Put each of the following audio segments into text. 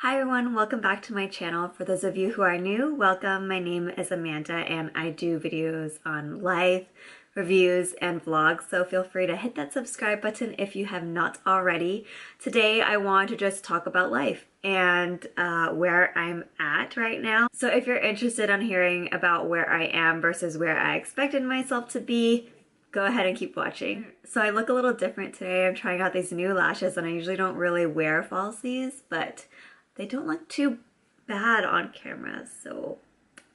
Hi everyone, welcome back to my channel. For those of you who are new, welcome. My name is Amanda and I do videos on life, reviews, and vlogs, so feel free to hit that subscribe button if you have not already. Today I want to just talk about life and where I'm at right now. So if you're interested in hearing about where I am versus where I expected myself to be, go ahead and keep watching. So I look a little different today. I'm trying out these new lashes and I usually don't really wear falsies, but they don't look too bad on camera, so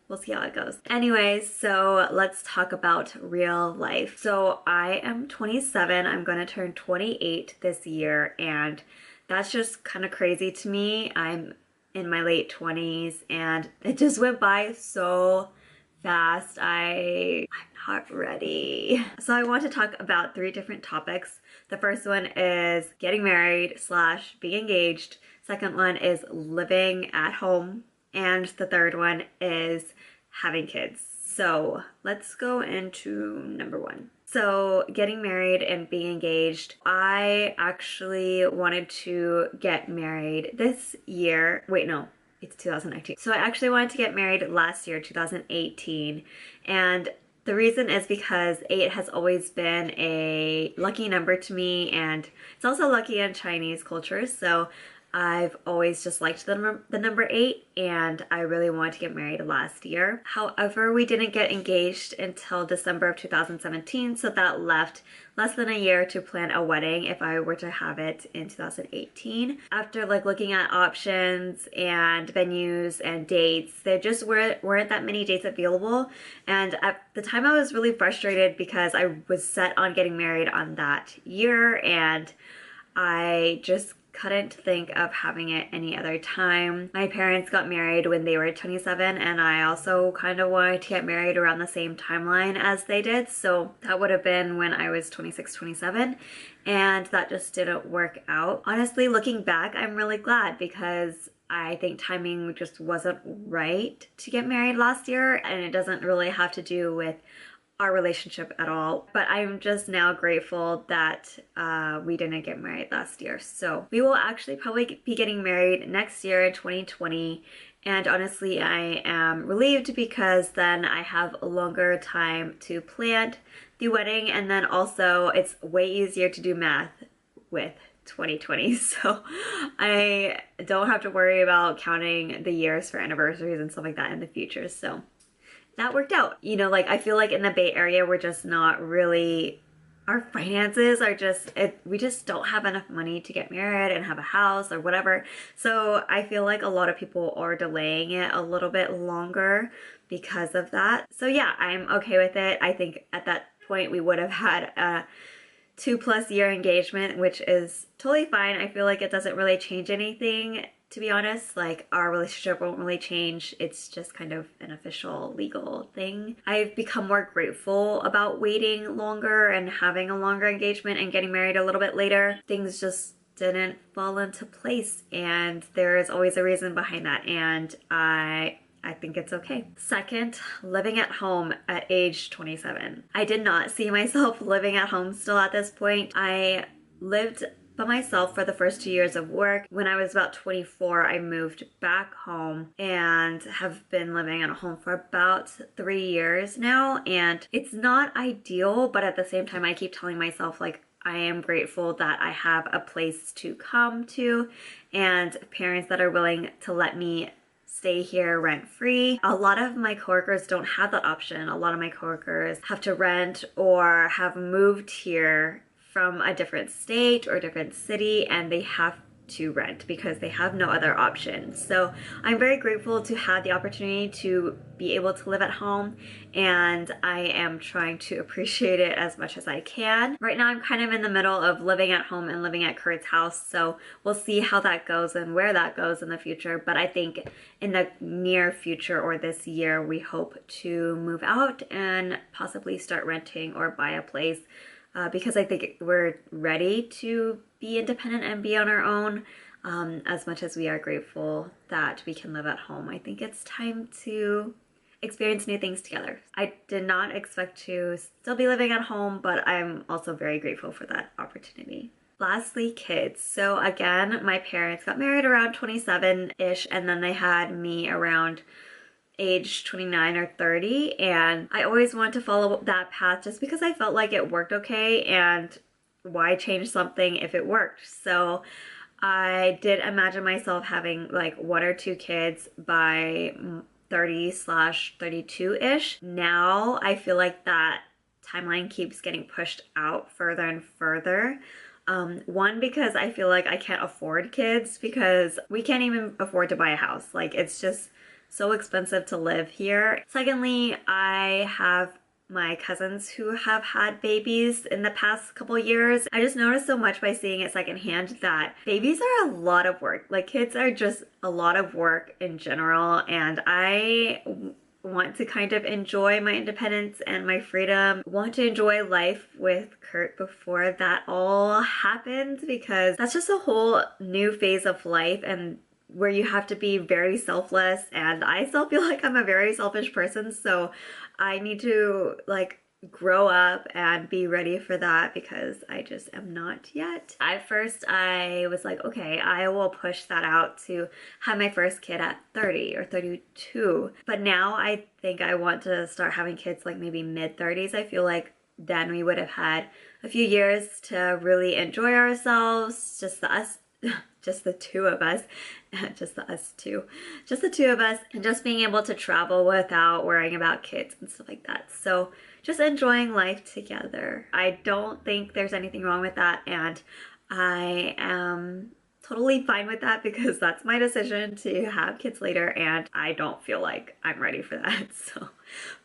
we'll see how it goes. Anyways, so let's talk about real life. So I am 27, I'm gonna turn 28 this year, and that's just kind of crazy to me. I'm in my late 20s and it just went by so fast. I'm not ready. So I want to talk about 3 different topics. The first one is getting married slash being engaged. Second one is living at home. And the third one is having kids. So let's go into number 1. So getting married and being engaged. I actually wanted to get married this year. Wait, no. It's 2019. So I actually wanted to get married last year, 2018. And the reason is because 8 has always been a lucky number to me, and it's also lucky in Chinese culture. So I've always just liked the number 8, and I really wanted to get married last year. However, we didn't get engaged until December of 2017, so that left less than a year to plan a wedding if I were to have it in 2018. After looking at options and venues and dates, there just weren't that many dates available, and at the time I was really frustrated because I was set on getting married on that year, and I just couldn't think of having it any other time. My parents got married when they were 27, and I also kind of wanted to get married around the same timeline as they did, so that would have been when I was 26, 27, and that just didn't work out. Honestly, looking back, I'm really glad because I think timing just wasn't right to get married last year, and it doesn't really have to do with our relationship at all, but I'm just now grateful that we didn't get married last year. So we will actually probably be getting married next year in 2020, and honestly I am relieved because then I have a longer time to plan the wedding, and then also it's way easier to do math with 2020, so I don't have to worry about counting the years for anniversaries and stuff like that in the future. So that worked out. You know, I feel like in the Bay Area, we're just not really, our finances are just, we just don't have enough money to get married and have a house or whatever. So I feel like a lot of people are delaying it a little bit longer because of that. So yeah, I'm okay with it. I think at that point we would have had a 2+ year engagement, which is totally fine. I feel like it doesn't really change anything, to be honest. Our relationship won't really change. It's just kind of an official legal thing. I've become more grateful about waiting longer and having a longer engagement and getting married a little bit later. Things just didn't fall into place, and there is always a reason behind that, and I think it's okay. Second, living at home at age 27. I did not see myself living at home still at this point. I lived by myself for the first 2 years of work. When I was about 24, I moved back home and have been living at home for about 3 years now. And it's not ideal, but at the same time, I keep telling myself I am grateful that I have a place to come to and parents that are willing to let me stay here rent-free. A lot of my coworkers don't have that option. A lot of my coworkers have to rent or have moved here from a different state or different city, and they have to rent because they have no other options. So I'm very grateful to have the opportunity to be able to live at home, and I am trying to appreciate it as much as I can. Right now I'm kind of in the middle of living at home and living at Kurt's house, so we'll see how that goes and where that goes in the future. But I think in the near future or this year, we hope to move out and possibly start renting or buy a place. Because I think we're ready to be independent and be on our own, as much as we are grateful that we can live at home. I think it's time to experience new things together. I did not expect to still be living at home, but I'm also very grateful for that opportunity. Lastly, kids. So again, my parents got married around 27-ish, and then they had me around age 29 or 30, and I always wanted to follow that path just because I felt like it worked okay, and why change something if it worked? So I did imagine myself having like 1 or 2 kids by 30/32-ish. Now I feel like that timeline keeps getting pushed out further and further. One, because I feel like I can't afford kids because we can't even afford to buy a house. Like, it's just so expensive to live here. Secondly, I have my cousins who have had babies in the past couple years. I just noticed so much by seeing it secondhand that babies are a lot of work. Like, kids are just a lot of work in general, and I want to kind of enjoy my independence and my freedom, want to enjoy life with Kurt before that all happens, because that's just a whole new phase of life and where you have to be very selfless, and I still feel like I'm a very selfish person, so I need to like grow up and be ready for that because I just am not yet. At first I was like, okay, I will push that out to have my first kid at 30 or 32. But now I think I want to start having kids like maybe mid-30s. I feel like then we would have had a few years to really enjoy ourselves, just the two of us, just the two of us, and just being able to travel without worrying about kids and stuff like that. So just enjoying life together. I don't think there's anything wrong with that, and I am totally fine with that because that's my decision to have kids later, and I don't feel like I'm ready for that. So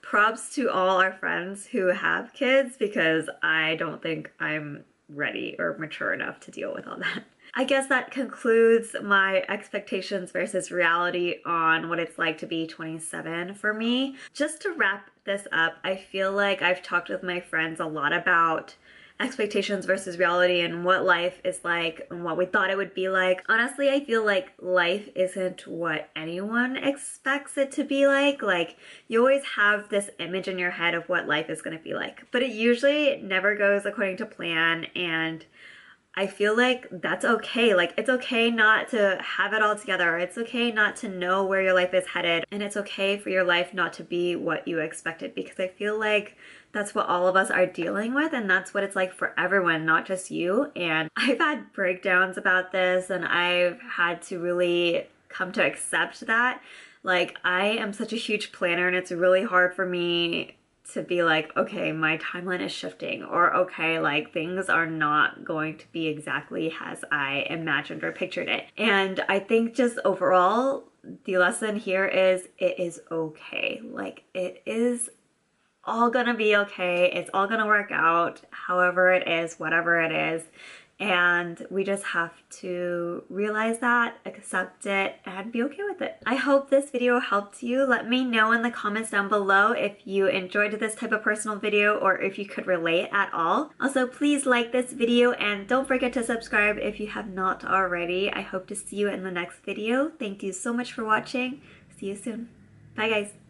props to all our friends who have kids because I don't think I'm ready or mature enough to deal with all that. I guess that concludes my expectations versus reality on what it's like to be 27 for me. Just to wrap this up, I feel like I've talked with my friends a lot about expectations versus reality and what life is like and what we thought it would be like. Honestly, I feel like life isn't what anyone expects it to be like. Like, you always have this image in your head of what life is going to be like, but it usually never goes according to plan, and I feel like that's okay. Like, it's okay not to have it all together. It's okay not to know where your life is headed. And it's okay for your life not to be what you expected, because I feel like that's what all of us are dealing with, and that's what it's like for everyone, not just you. And I've had breakdowns about this, and I've had to really come to accept that. Like, I am such a huge planner, and it's really hard for me to be like, okay, my timeline is shifting, or okay, like things are not going to be exactly as I imagined or pictured it. And I think just overall, the lesson here is it is okay. Like, it is all gonna be okay. It's all gonna work out, however it is, whatever it is. And we just have to realize that, accept it, and be okay with it. I hope this video helped you. Let me know in the comments down below if you enjoyed this type of personal video or if you could relate at all. Also, please like this video and don't forget to subscribe if you have not already. I hope to see you in the next video. Thank you so much for watching. See you soon. Bye, guys.